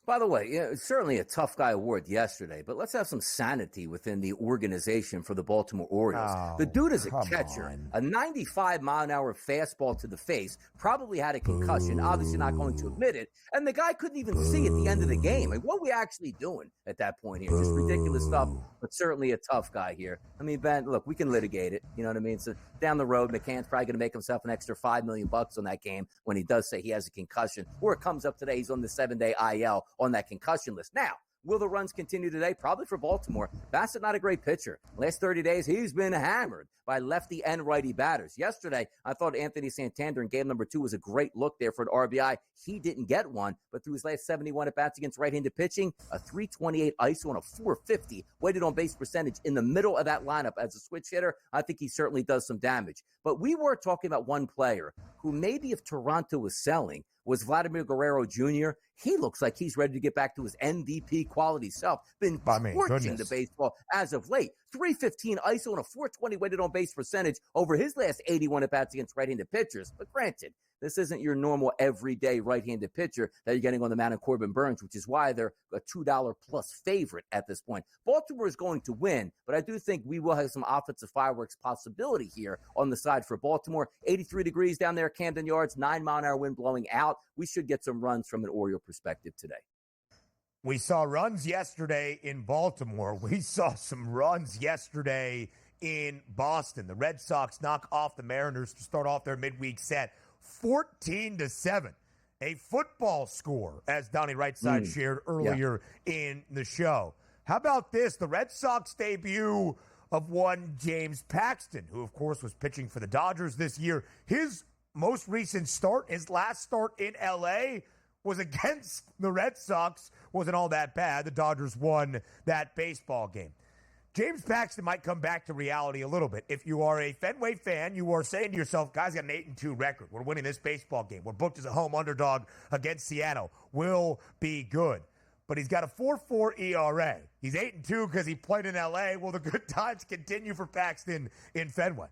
By the way, it's certainly a tough guy award yesterday, but let's have some sanity within the organization for the Baltimore Orioles. The dude is a catcher, a 95-mile-an-hour fastball to the face, probably had a concussion, obviously not going to admit it, and the guy couldn't even see at the end of the game. Like, what are we actually doing at that point here? Just ridiculous stuff, but certainly a tough guy here. I mean, Ben, look, we can litigate it, you know what I mean? So down the road, McCann's probably going to make himself an extra $5 million on that game when he does say he has a concussion, or it comes up today, he's on the 7-day IL on that concussion list. Now, will the runs continue today? Probably for Baltimore. Bassett, not a great pitcher. Last 30 days, he's been hammered by lefty and righty batters. Yesterday, I thought Anthony Santander in game number 2 was a great look there for an RBI. He didn't get one, but through his last 71 at-bats against right-handed pitching, a 328 ISO and a 450 weighted on base percentage in the middle of that lineup as a switch hitter. I think he certainly does some damage. But we were talking about one player who maybe if Toronto was selling was Vladimir Guerrero Jr. He looks like he's ready to get back to his MVP quality self. Been torching the baseball as of late. 315 ISO and a 420 weighted on base percentage over his last 81 at-bats against right-handed pitchers. But granted, This isn't your normal everyday right-handed pitcher that you're getting on the mound in Corbin Burnes, which is why they're a $2 plus favorite at this point. Baltimore is going to win, but I do think we will have some offensive fireworks possibility here on the side for Baltimore. 83 degrees down there at Camden Yards, 9-mile-an-hour wind blowing out. We should get some runs from an Oriole perspective today. We saw runs yesterday in Baltimore. We saw some runs yesterday in Boston. The Red Sox knock off the Mariners to start off their midweek set 14-7. A football score, as Donnie Rightside shared earlier in the show. How about this? The Red Sox debut of one James Paxton, who, of course, was pitching for the Dodgers this year. His most recent start, his last start in L.A., was against the Red Sox. Wasn't all that bad. The Dodgers won that baseball game. James Paxton might come back to reality a little bit. If you are a Fenway fan, you are saying to yourself, guys, got an 8-2 record. We're winning this baseball game. We're booked as a home underdog against Seattle. We'll be good. But he's got a 4.4 ERA. He's 8-2 because he played in L.A. Well, the good times continue for Paxton in Fenway.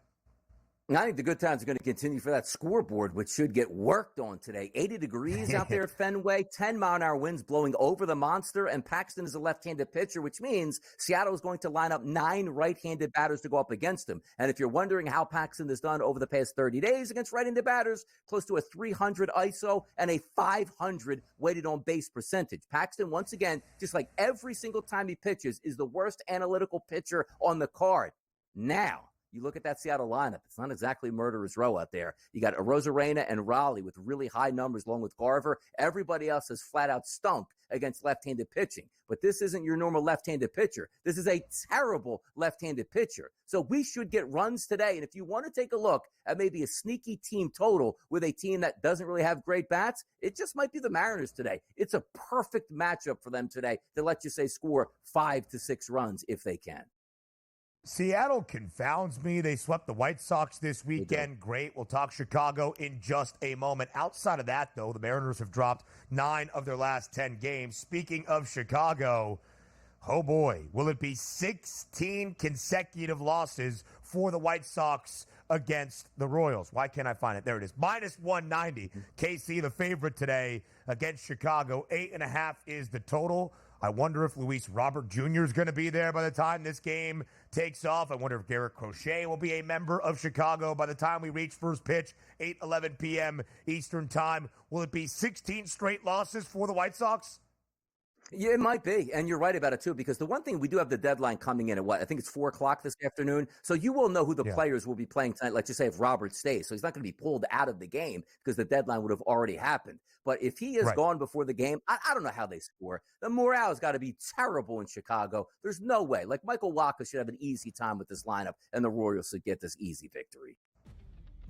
And I think the good times are going to continue for that scoreboard, which should get worked on today. 80 degrees out there at Fenway, 10-mile-an-hour winds blowing over the monster, and Paxton is a left-handed pitcher, which means Seattle is going to line up 9 right-handed batters to go up against him. And if you're wondering how Paxton has done over the past 30 days against right-handed batters, close to a 300 ISO and a 500 weighted on base percentage. Paxton, once again, just like every single time he pitches, is the worst analytical pitcher on the card. Now, you look at that Seattle lineup. It's not exactly murderer's row out there. You got Arozarena and Raleigh with really high numbers along with Garver. Everybody else has flat out stunk against left-handed pitching. But this isn't your normal left-handed pitcher. This is a terrible left-handed pitcher. So we should get runs today. And if you want to take a look at maybe a sneaky team total with a team that doesn't really have great bats, it just might be the Mariners today. It's a perfect matchup for them today to let you say score 5 to 6 runs if they can. Seattle confounds me. They swept the White Sox this weekend. Great. We'll talk Chicago in just a moment. Outside of that, though, the Mariners have dropped 9 of their last 10 games. Speaking of Chicago, oh boy, will it be 16 consecutive losses for the White Sox against the Royals? Why can't I find it? There it is. Minus 190. KC, the favorite today against Chicago. 8.5 is the total. I wonder if Luis Robert Jr. is going to be there by the time this game takes off. I wonder if Garrett Crochet will be a member of Chicago by the time we reach first pitch, 8:11 p.m. Eastern time. Will it be 16 straight losses for the White Sox? Yeah, it might be. And you're right about it, too, because the one thing we do have the deadline coming in at I think it's 4 o'clock this afternoon. So you will know who the players will be playing tonight. Let's just say if Robert stays. So he's not going to be pulled out of the game because the deadline would have already happened. But if he is gone before the game, I don't know how they score. The morale has got to be terrible in Chicago. There's no way. Like Michael Wacha should have an easy time with this lineup, and the Royals should get this easy victory.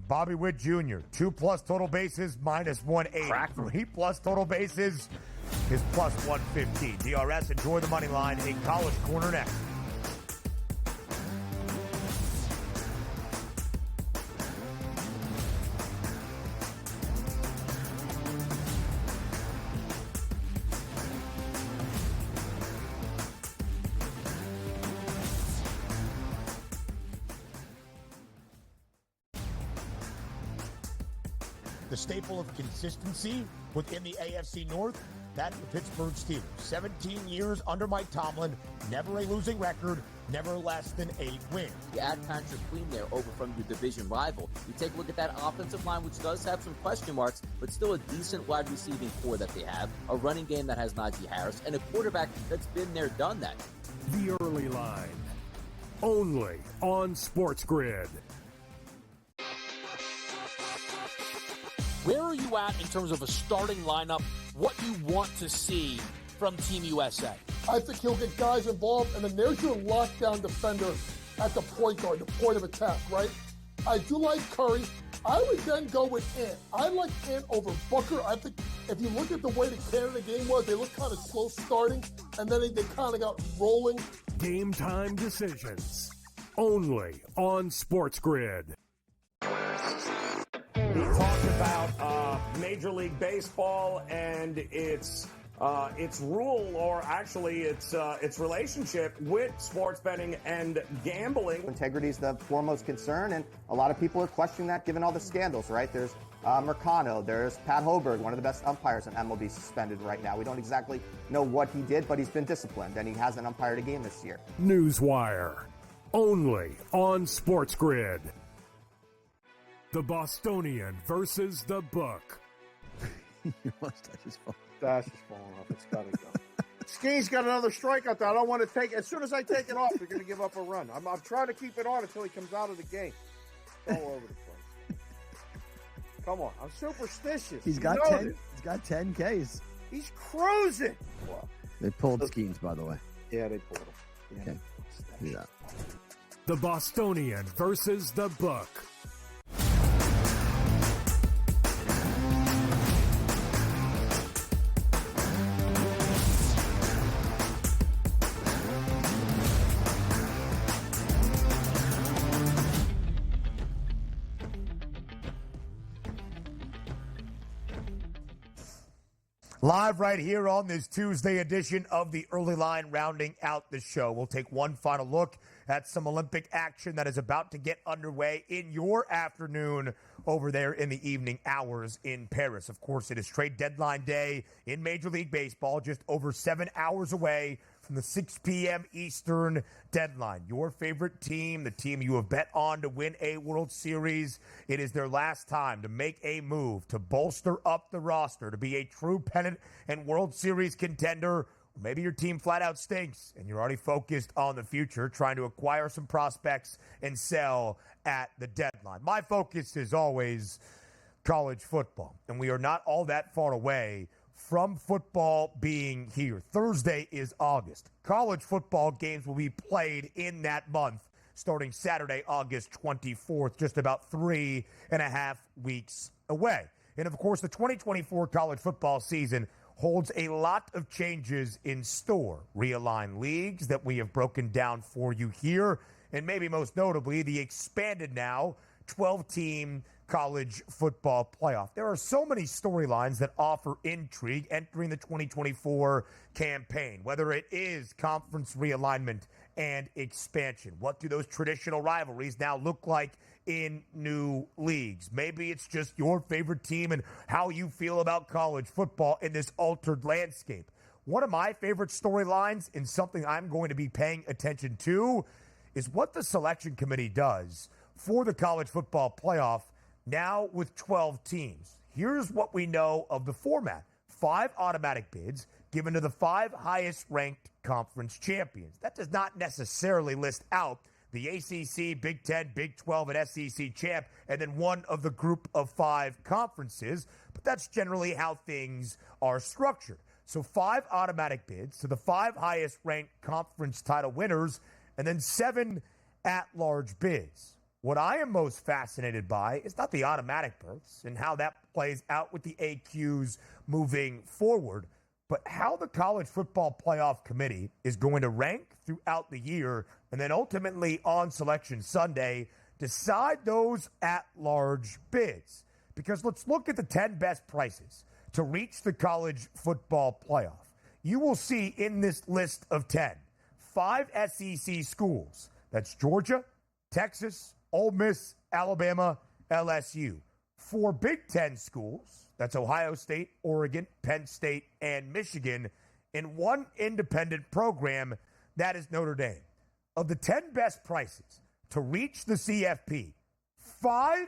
Bobby Witt Jr., 2+ total bases, minus 180. 3+ total bases is plus 115. DRS, enjoy the money line. A College Corner next. The staple of consistency within the AFC North, that's the Pittsburgh Steelers. 17 years under Mike Tomlin, never a losing record, never less than 8 wins. You add Patrick Queen there over from your division rival. You take a look at that offensive line, which does have some question marks, but still a decent wide receiving core that they have, a running game that has Najee Harris, and a quarterback that's been there, done that. The early line, only on SportsGrid. Where are you at in terms of a starting lineup, what you want to see from Team USA? I think he'll get guys involved, and then there's your lockdown defender at the point guard, the point of attack, right? I do like Curry. I would then go with Ant. I like Ant over Booker. I think if you look at the way the Canada game was, they looked kind of slow starting, and then they kind of got rolling. Game time decisions, only on SportsGrid. We talked about Major League Baseball and its its rule, or actually its relationship with sports betting and gambling. Integrity is the foremost concern, and a lot of people are questioning that given all the scandals, right? There's Mercano, there's Pat Hoberg, one of the best umpires in MLB, suspended right now. We don't exactly know what he did, but he's been disciplined, and he hasn't umpired a game this year. Newswire, only on SportsGrid. The Bostonian versus the Book. Your mustache is falling. Dash is falling off. It's got to go. Skeen's got another strikeout that I don't want to take. As soon as I take it off, they're going to give up a run. I'm trying to keep it on until he comes out of the game. It's all over the place. Come on. I'm superstitious. He's got 10. He's got 10 Ks. He's cruising. Wow. They pulled Skeens, by the way. Yeah, they pulled him. Yeah. Okay. Yeah. The Bostonian versus the Book. Live right here on this Tuesday edition of the Early Line, rounding out the show. We'll take one final look at some Olympic action that is about to get underway in your afternoon over there in the evening hours in Paris. Of course, it is trade deadline day in Major League Baseball, just over 7 hours away from the 6 p.m. Eastern deadline. Your favorite team, the team you have bet on to win a World Series, it is their last time to make a move, to bolster up the roster, to be a true pennant and World Series contender. Maybe your team flat out stinks and you're already focused on the future, trying to acquire some prospects and sell at the deadline. My focus is always college football, and we are not all that far away from football being here. Thursday is August. College football games will be played in that month starting Saturday, August 24th, just about 3.5 weeks away. And of course, the 2024 college football season holds a lot of changes in store. Realigned leagues that we have broken down for you here, and maybe most notably, the expanded now 12-team college football playoff. There are so many storylines that offer intrigue entering the 2024 campaign, whether it is conference realignment and expansion. What do those traditional rivalries now look like in new leagues? Maybe it's just your favorite team and how you feel about college football in this altered landscape. One of my favorite storylines, and something I'm going to be paying attention to, is what the selection committee does for the college football playoff now with 12 teams. Here's what we know of the format. 5 automatic bids given to the 5 highest-ranked conference champions. That does not necessarily list out the ACC, Big Ten, Big 12, and SEC champ, and then one of the group of 5 conferences. But that's generally how things are structured. So 5 automatic bids to the 5 highest-ranked conference title winners, and then 7 at-large bids. What I am most fascinated by is not the automatic berths and how that plays out with the AQs moving forward, but how the College Football Playoff Committee is going to rank throughout the year and then ultimately on Selection Sunday decide those at-large bids. Because let's look at the 10 best prices to reach the College Football Playoff. You will see in this list of 10, 5 SEC schools. That's Georgia, Texas, Ole Miss, Alabama, LSU. 4 Big Ten schools, that's Ohio State, Oregon, Penn State, and Michigan, and 1 independent program, that is Notre Dame. Of the 10 best prices to reach the CFP, 5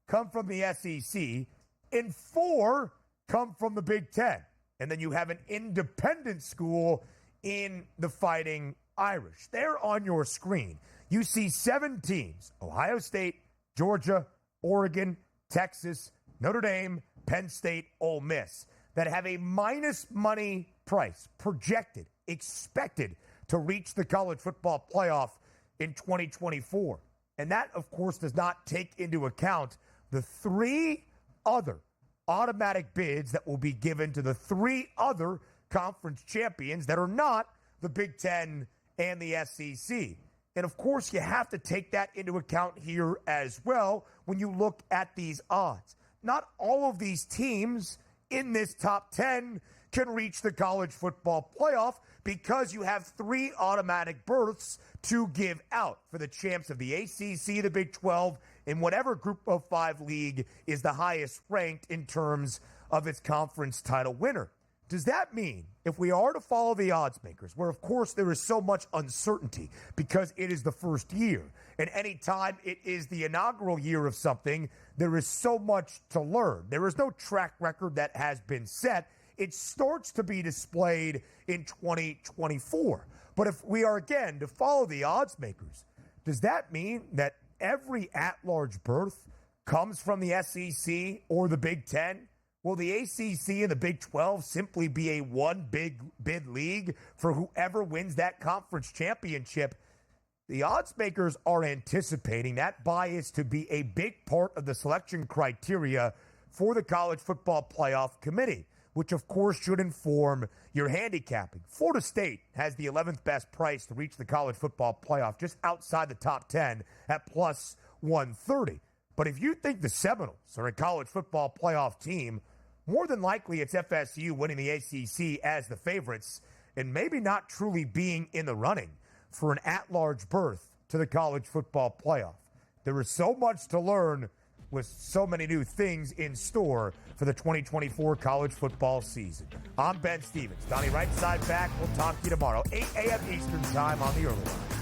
come from the SEC, and 4 come from the Big Ten. And then you have an independent school in the Fighting Irish. There on your screen, you see 7 teams: Ohio State, Georgia, Oregon, Texas, Notre Dame, Penn State, Ole Miss, that have a minus money price projected, expected to reach the college football playoff in 2024. And that, of course, does not take into account the 3 other automatic bids that will be given to the 3 other conference champions that are not the Big Ten and the SEC. And of course, you have to take that into account here as well when you look at these odds. Not all of these teams in this top 10 can reach the college football playoff because you have 3 automatic berths to give out for the champs of the ACC, the Big 12, and whatever Group of 5 league is the highest ranked in terms of its conference title winner. Does that mean if we are to follow the odds makers, where of course there is so much uncertainty because it is the first year, and any time it is the inaugural year of something, there is so much to learn. There is no track record that has been set. It starts to be displayed in 2024. But if we are, again, to follow the odds makers, does that mean that every at-large berth comes from the SEC or the Big Ten? Will the ACC and the Big 12 simply be a one big bid league for whoever wins that conference championship? The odds makers are anticipating that bias to be a big part of the selection criteria for the College Football Playoff Committee, which of course should inform your handicapping. Florida State has the 11th best price to reach the College Football Playoff, just outside the top 10 at plus 130. But if you think the Seminoles are a College Football Playoff team, more than likely it's FSU winning the ACC as the favorites and maybe not truly being in the running for an at-large berth to the College Football Playoff. There is so much to learn with so many new things in store for the 2024 college football season. I'm Ben Stevens. Donnie right side back. We'll talk to you tomorrow, 8 a.m. Eastern time on the Early Line.